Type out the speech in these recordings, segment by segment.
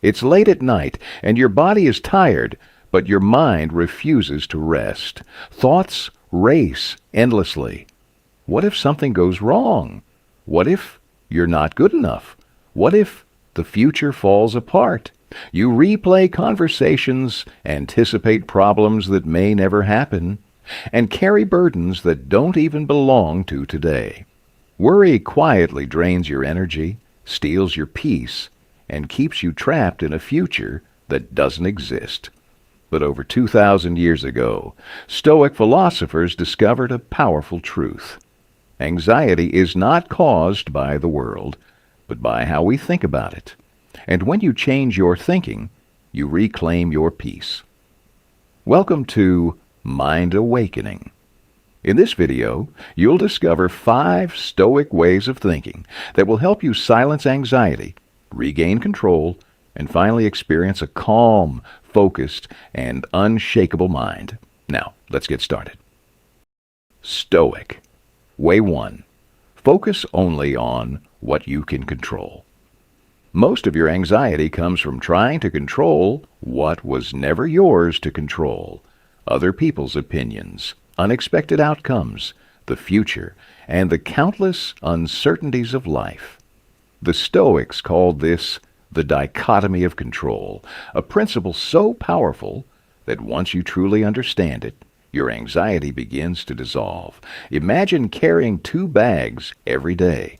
It's late at night, and your body is tired, but your mind refuses to rest. Thoughts race endlessly. What if something goes wrong? What if you're not good enough? What if the future falls apart? You replay conversations, anticipate problems that may never happen, and carry burdens that don't even belong to today. Worry quietly drains your energy, steals your peace, and keeps you trapped in a future that doesn't exist. But over 2,000 years ago, Stoic philosophers discovered a powerful truth. Anxiety is not caused by the world, but by how we think about it. And when you change your thinking, you reclaim your peace. Welcome to Mind Awakening. In this video, you'll discover 5 Stoic ways of thinking that will help you silence anxiety, regain control, and finally experience a calm, focused, and unshakable mind. Now, let's get started. Stoic. Way 1. Focus only on what you can control. Most of your anxiety comes from trying to control what was never yours to control. Other people's opinions, unexpected outcomes, the future, and the countless uncertainties of life. The Stoics called this the dichotomy of control, a principle so powerful that once you truly understand it, your anxiety begins to dissolve. Imagine carrying 2 bags every day.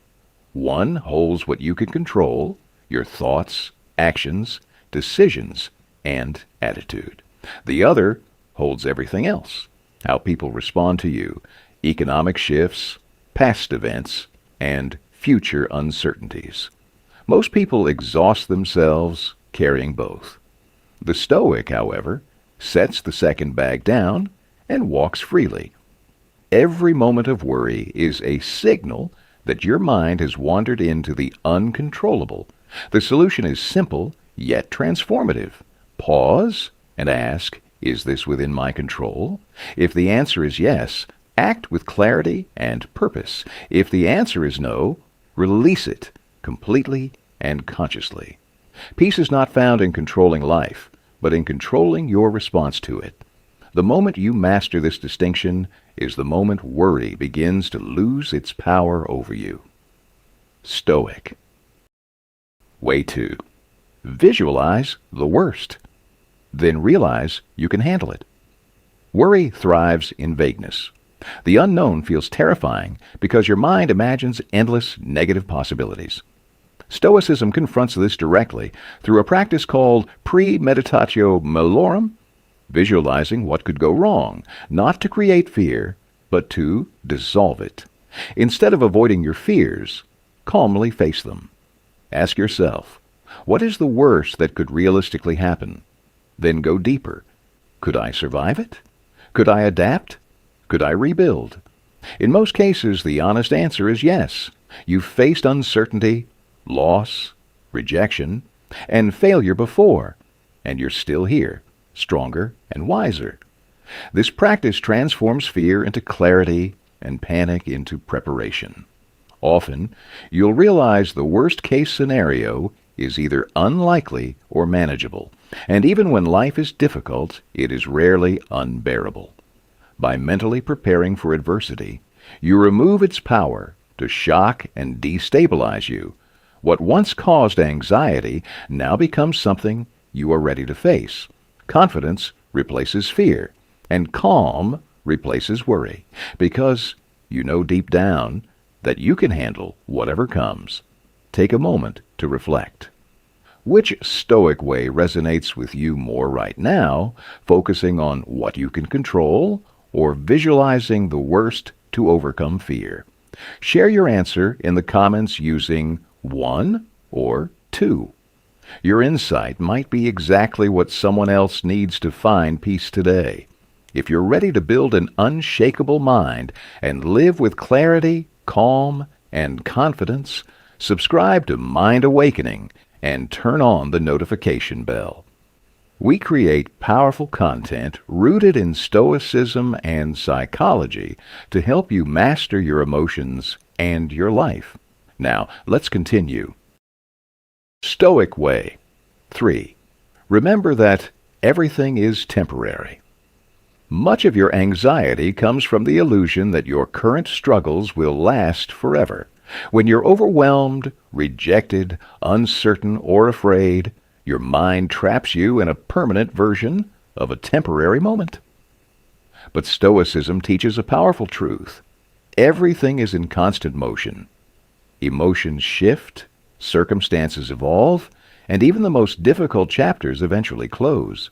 One holds what you can control, your thoughts, actions, decisions, and attitude. The other holds everything else, how people respond to you, economic shifts, past events, and future uncertainties. Most people exhaust themselves carrying both. The Stoic, however, sets the second bag down and walks freely. Every moment of worry is a signal that your mind has wandered into the uncontrollable. The solution is simple, yet transformative. Pause and ask, is this within my control? If the answer is yes, act with clarity and purpose. If the answer is no, release it completely and consciously. Peace is not found in controlling life, but in controlling your response to it. The moment you master this distinction is the moment worry begins to lose its power over you. Stoic. Way 2. Visualize the worst. Then realize you can handle it. Worry thrives in vagueness. The unknown feels terrifying because your mind imagines endless negative possibilities. Stoicism confronts this directly through a practice called premeditatio malorum, visualizing what could go wrong, not to create fear, but to dissolve it. Instead of avoiding your fears, calmly face them. Ask yourself, what is the worst that could realistically happen? Then go deeper. Could I survive it? Could I adapt? Could I rebuild? In most cases, the honest answer is yes. You've faced uncertainty, loss, rejection, and failure before, and you're still here, stronger and wiser. This practice transforms fear into clarity and panic into preparation. Often, you'll realize the worst-case scenario is either unlikely or manageable, and even when life is difficult, it is rarely unbearable. By mentally preparing for adversity, you remove its power to shock and destabilize you. What once caused anxiety now becomes something you are ready to face. Confidence replaces fear, and calm replaces worry, because you know deep down that you can handle whatever comes. Take a moment to reflect. Which Stoic way resonates with you more right now, focusing on what you can control or visualizing the worst to overcome fear? Share your answer in the comments using 1 or 2. Your insight might be exactly what someone else needs to find peace today. If you're ready to build an unshakable mind and live with clarity, calm, and confidence, subscribe to Mind Awakening and turn on the notification bell. We create powerful content rooted in Stoicism and psychology to help you master your emotions and your life. Now, let's continue. Stoic way. 3. Remember that everything is temporary. Much of your anxiety comes from the illusion that your current struggles will last forever. When you're overwhelmed, rejected, uncertain, or afraid, your mind traps you in a permanent version of a temporary moment. But Stoicism teaches a powerful truth. Everything is in constant motion. Emotions shift, circumstances evolve, and even the most difficult chapters eventually close.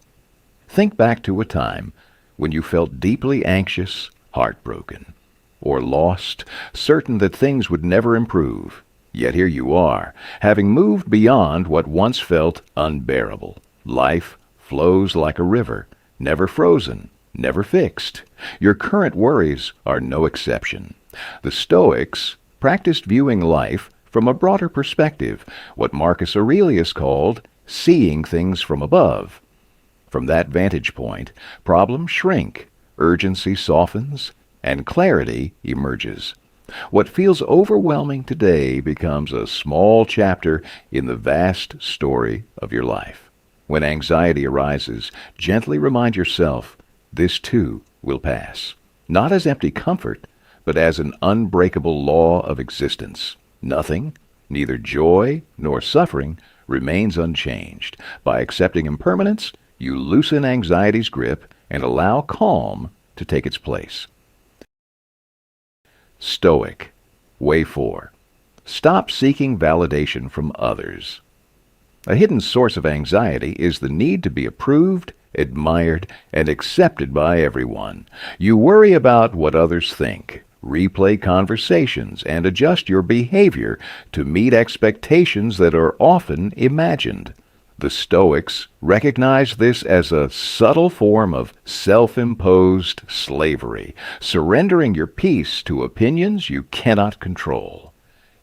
Think back to a time when you felt deeply anxious, heartbroken, or lost, certain that things would never improve. Yet here you are, having moved beyond what once felt unbearable. Life flows like a river, never frozen, never fixed. Your current worries are no exception. The Stoics practiced viewing life from a broader perspective, what Marcus Aurelius called seeing things from above. From that vantage point, problems shrink, urgency softens, and clarity emerges. What feels overwhelming today becomes a small chapter in the vast story of your life. When anxiety arises, gently remind yourself, this too will pass. Not as empty comfort, but as an unbreakable law of existence. Nothing, neither joy nor suffering, remains unchanged. By accepting impermanence, you loosen anxiety's grip and allow calm to take its place. Stoic. Way 4. Stop seeking validation from others. A hidden source of anxiety is the need to be approved, admired, and accepted by everyone. You worry about what others think, replay conversations, and adjust your behavior to meet expectations that are often imagined. The Stoics recognize this as a subtle form of self-imposed slavery, surrendering your peace to opinions you cannot control.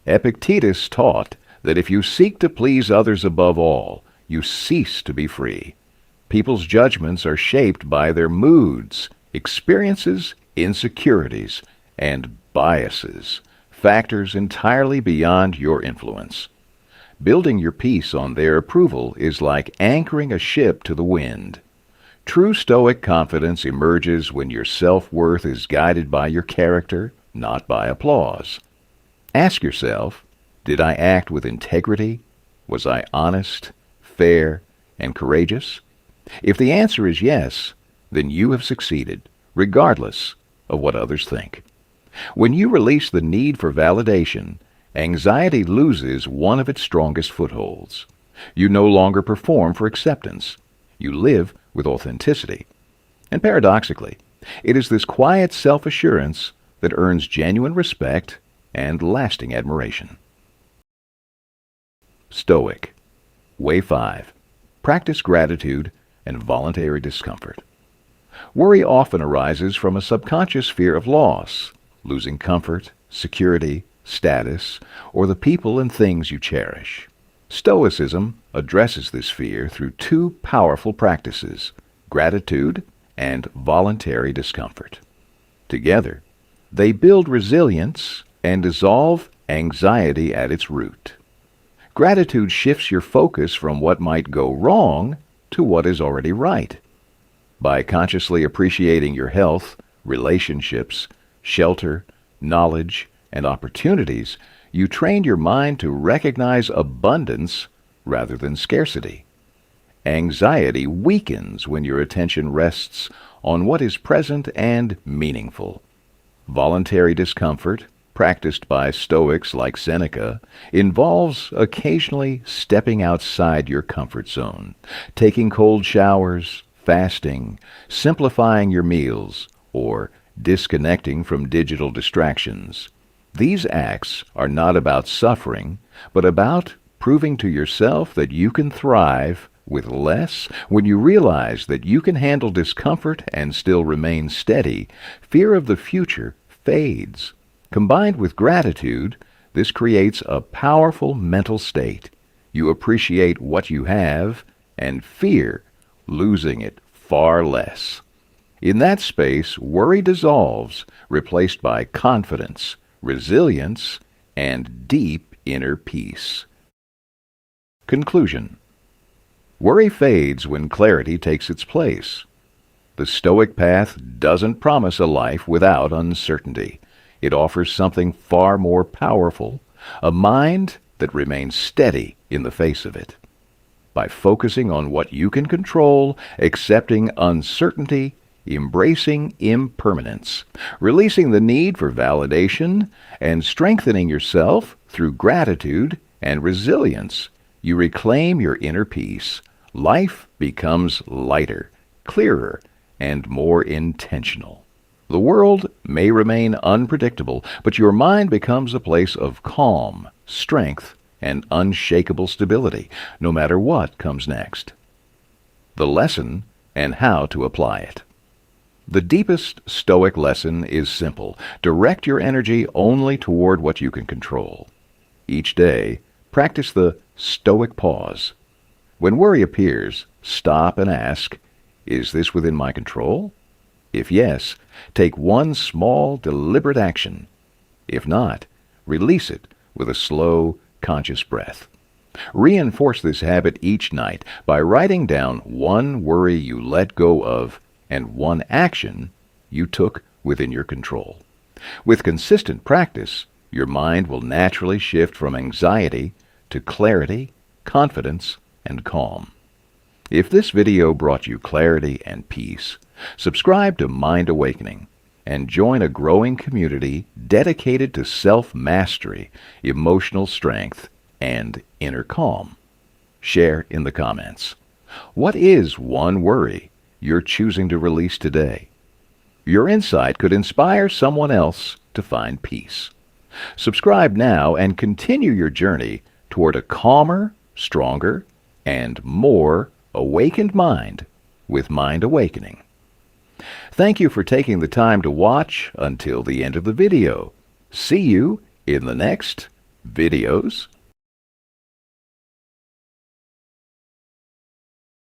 Epictetus taught that if you seek to please others above all, you cease to be free. People's judgments are shaped by their moods, experiences, insecurities, and biases, factors entirely beyond your influence. Building your peace on their approval is like anchoring a ship to the wind. True Stoic confidence emerges when your self-worth is guided by your character, not by applause. Ask yourself, did I act with integrity? Was I honest, fair, and courageous? If the answer is yes, then you have succeeded, regardless of what others think. When you release the need for validation, anxiety loses one of its strongest footholds. You no longer perform for acceptance. You live with authenticity. And paradoxically, it is this quiet self-assurance that earns genuine respect and lasting admiration. Stoic. Way 5. Practice gratitude and voluntary discomfort. Worry often arises from a subconscious fear of loss, losing comfort, security, status, or the people and things you cherish. Stoicism addresses this fear through two powerful practices, gratitude and voluntary discomfort. Together, they build resilience and dissolve anxiety at its root. Gratitude shifts your focus from what might go wrong to what is already right. By consciously appreciating your health, relationships, shelter, knowledge, and opportunities, you train your mind to recognize abundance rather than scarcity. Anxiety weakens when your attention rests on what is present and meaningful. Voluntary discomfort, practiced by Stoics like Seneca, involves occasionally stepping outside your comfort zone, taking cold showers, fasting, simplifying your meals, or disconnecting from digital distractions. These acts are not about suffering, but about proving to yourself that you can thrive with less. When you realize that you can handle discomfort and still remain steady, fear of the future fades. Combined with gratitude, this creates a powerful mental state. You appreciate what you have and fear losing it far less. In that space, worry dissolves, replaced by confidence, resilience, and deep inner peace. Conclusion. Worry fades when clarity takes its place. The Stoic path doesn't promise a life without uncertainty. It offers something far more powerful, a mind that remains steady in the face of it. By focusing on what you can control, accepting uncertainty, embracing impermanence, releasing the need for validation, and strengthening yourself through gratitude and resilience, you reclaim your inner peace. Life becomes lighter, clearer, and more intentional. The world may remain unpredictable, but your mind becomes a place of calm, strength, and unshakable stability, no matter what comes next. The lesson and how to apply it. The deepest Stoic lesson is simple. Direct your energy only toward what you can control. Each day, practice the Stoic pause. When worry appears, stop and ask, is this within my control? If yes, take one small, deliberate action. If not, release it with a slow, conscious breath. Reinforce this habit each night by writing down one worry you let go of and one action you took within your control. With consistent practice, your mind will naturally shift from anxiety to clarity, confidence, and calm. If this video brought you clarity and peace, subscribe to Mind Awakening and join a growing community dedicated to self-mastery, emotional strength, and inner calm. Share in the comments. What is one worry you're choosing to release today? Your insight could inspire someone else to find peace. Subscribe now and continue your journey toward a calmer, stronger, and more awakened mind with Mind Awakening. Thank you for taking the time to watch until the end of the video. See you in the next videos.